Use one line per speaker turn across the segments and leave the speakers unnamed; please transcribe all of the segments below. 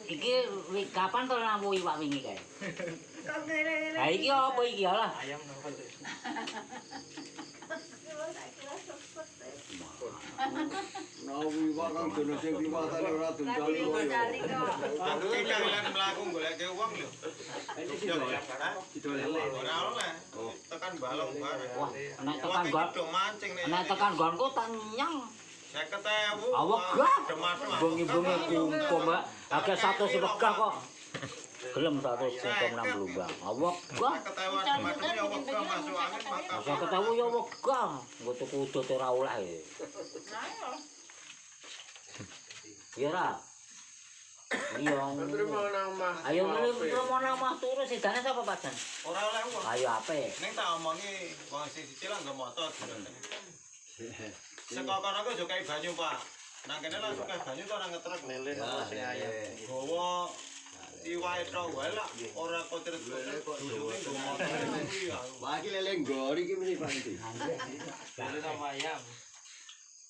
Iki kapan to namu iwak wingi kae? Ha iki apa iki lah? Ayam nopo.
Nawi iwak kang dono sing kliwatane ora dundali kok.
Aku kalian mlaku goleke wong lho. Ora oleh. Tekan balong bareng.
Wah, nek tekan gonku tak nyang.
50.000.
Awegah. Bengi-bengi kumpul, Mbak. Agak 100 wegah kok. Gelem 160 Bang. Awegah.
50.000 ya wegah masuk angin maka.
Masa ketawu ya wegah. Nggo tuku udut ora oleh. Ya ra. Iya. Ayo terima nama turu sidane sapa Pak Jan?
Ora oleh wong.
Ayo apik.
Ning tak omongi wong sing cicil nggo motor. Saka kono aku yo kayak banyu, Pak. Nang kene langsung kayak banyu to nang ngetrek lele sing ayam. Gowo iwae tok wae lah ora kotir-kotir kok duduke nggo motor.
Wah iki lele nggori iki mesti Pak iki.
Lele sama ayam.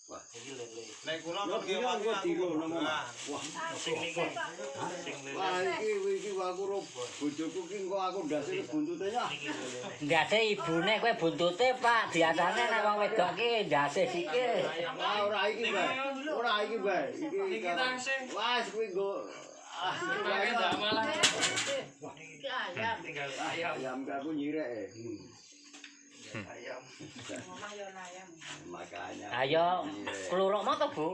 Wah,
iki lele. Nek kula kok digo nama.
Wah, sing niku. Wah, iki aku ro bojoku ki engko aku ndase buntute ya.
Ndase ibune kowe buntute, Pak. Biasane nek wong wedok ki ndase sikil.
Ora iki, Mbak. Ora iki, Mbak. Iki tasih. Wah, kuwi nggo malah. Ayam. Tinggal ayam. Ayam aku nyirek. Ayam. Ayam. Makanya.
Ayo, keluruk moto, Bu.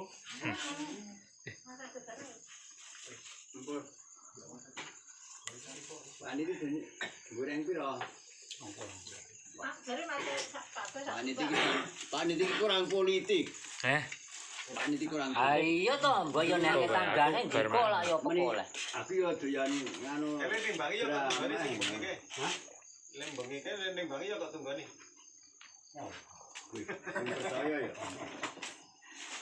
Pani iki goreng piro? Pani iki kurang politik. Pani iki kurang.
Ayo to, mboyo nek tanggane jeko lah ya apa oleh.
Aku yo doyan nganu.
Ele timbangi yo kok tunggane sing bengi. Hah? Lem bengi ke timbangi yo kok tunggane.
Kuwi percaya ya.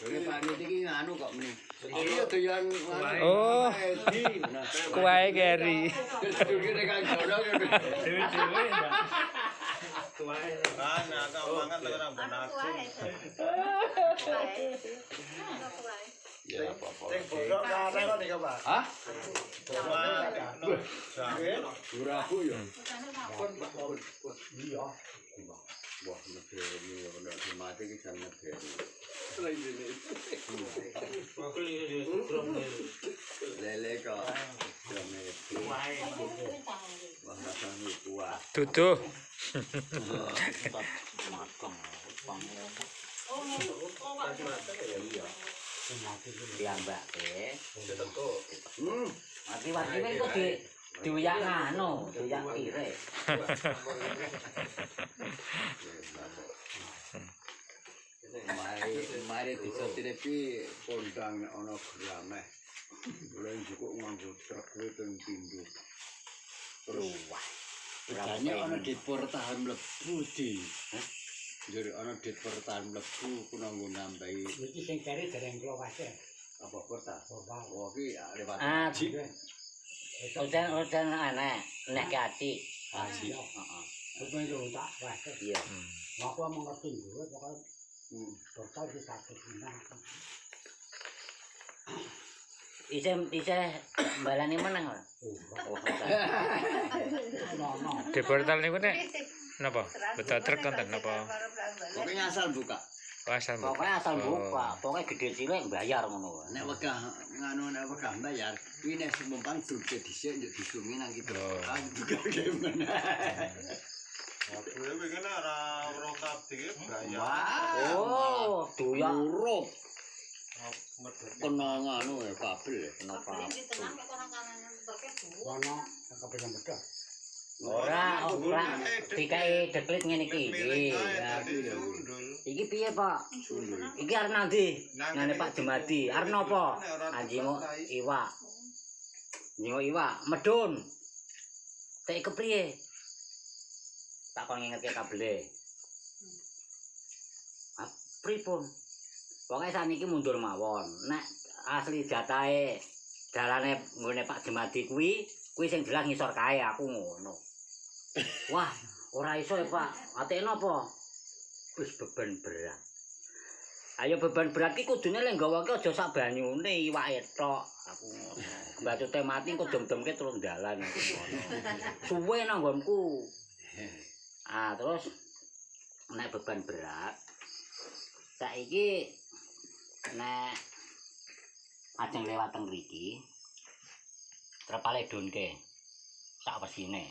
Dene Pak Niti iki nganu kok meni. Iki yo doyan nganu.
Oh. Kuwae Geri.
Dugi nek jono
Dewe-dewe ndak.
Kuwae. Ah, nak mangan tekan benaku.
Ya apa-apa.
Sing bodok kare kok nika, Pak.
Hah?
Duraku
ya. Iya. Wah, negeri ya bener mati iki jan negeri. Lele kok. Wah, rasane kuat.
Duduh.
Ya Mbak, Mati-mati kok diuyak anu, diuyak pire.
Mari disotire pi kondang ana grameh. Mulai cukup nganggo truk teng pindho. Terus jane ana di portahan mlebu di. Jare ana di portahan mlebu kuna nggo nambahi.
Iki sing kare dereng kula wase.
Apa portal? Oh iki lewat.
Ah, Udan aneh, nek ke ati.
Haji. Heeh. Pokoke yo tak wase.
Iya.
Aku mengerti dhewe pokoke portal iki sakit menah.
Isih balani menang ora? Oh.
Di portal niku nek napa? Betul truk konten napa?
Pokoke asal buka.
Asal
Pokoknya asal buka, pokoknya gede cilik bayar ngono.
Nek wegah nganu nek wegah bayar, kuwi nek sumpan duke dhisik njuk disungi nang kita. Ah buka gimana.
Kowe kene ora ora kabeh bayar.
Oh, doyak
urut. Kena nganu ya kabel ya.
Kenapa?
Ono kepengen bedah.
Ora dikai deklit ngene iki. Iki piye, Pak? Iki arep nanti? Ngene Pak Jemadi. Arep napa? Anjingmu iwak. Njingok iwak, medun. Tek kepriye? Tak kon ngingetke kabele. Pripun? Pokoke saniki mundur mawon. Nek asli jatahe dalane nggone Pak Jemadi kuwi sing jelas ngisor kae aku ngono. Wah, ora iso ya, Pak. Ateke napa? Wis beban berat. Ayo beban berat ki kudune lek nggawa ki aja sak banyune iwake tok. Aku ngono. Batute mati engko dem-demke terus dalan aku ngono. Suwe nang nggonku. Ah, terus nek beban berat saiki nek ajeng lewat teng mriki trepale donke sak wesine.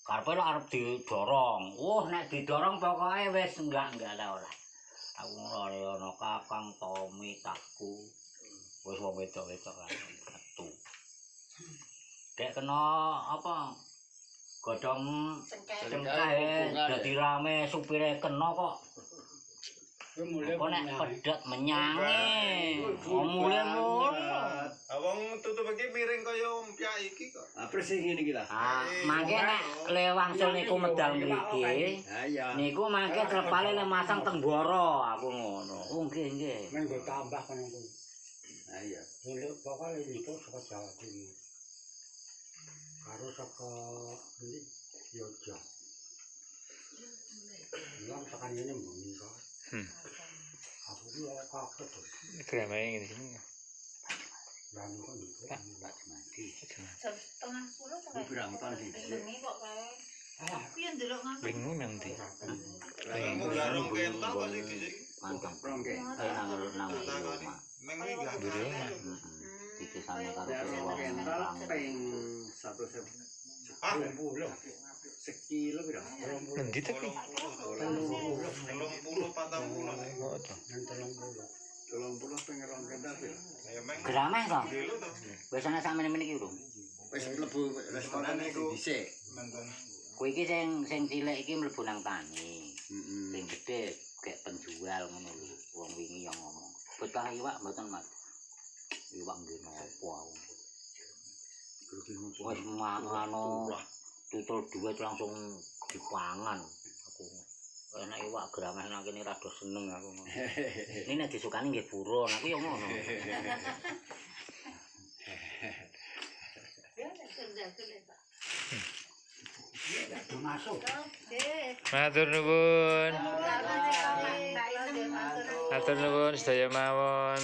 Karepe lho arep didorong. Nek didorong pokoke wis enggak ora. Aku ngono ana Kakang Tommy takku. Wis wong wedok-wedok kan metu. Dek kena apa? Godhong cengkeh dadi rame supire kena kok. Kok nek pedhot menyange. Mulih ngono.
Wong tutup iki miring kaya umpyak iki kok.
Persis ngene iki lah.
Mangke nek lewangsul niku medal mriki. Niku mangke trepale le masang teng Boro aku ngono. Oh nggih nggih.
Men nggo tambah kono ku.
Ha iya.
Lho pokoke niku saka Jawa Timur. Karo saka endi Yogya. Lang tekan ngene mbok niku. Aku ki ora kaget.
Gramae ngene sini.
Lah niku niku.
Pak Jumadi.
Setengah 10 kok.
Pirang tahun iki?
Bengi kok kae. Aku yang ndelok nang
Bingung nang ndi.
Mengko garung kental kok iki sik.
Mantap.
Prongke.
Nang
Takoni. Mengi gak.
Dikisane karo
Kental ping 100.000.
Ah,
Sekilo pira?
Endi to ki?
30 40.
Oh to.
Nang
30 ping 2 kental pira?
Ya meng
Grameh to.
kilo to.
Wis ana sakmene-mene iki lho.
Wis mlebu restoran iku dhisik.
Mengkon.
Kowe iki sing cilik iki mlebu nang tani.
Heeh.
Sing gedhe kayak penjual ngono lho. Wong wingi yang ngomong. Betah iwak mboten Mas. Iwak nggih napa. Wis mangano tutul duit langsung dipangan aku. Enak iwak grameh nang kene rada seneng aku. Ini nek disukani nggih buron, aku ya ngono.
ya nek sendal Pak.
masuk.
Matur nuwun. Matur nuwun sedaya mawon.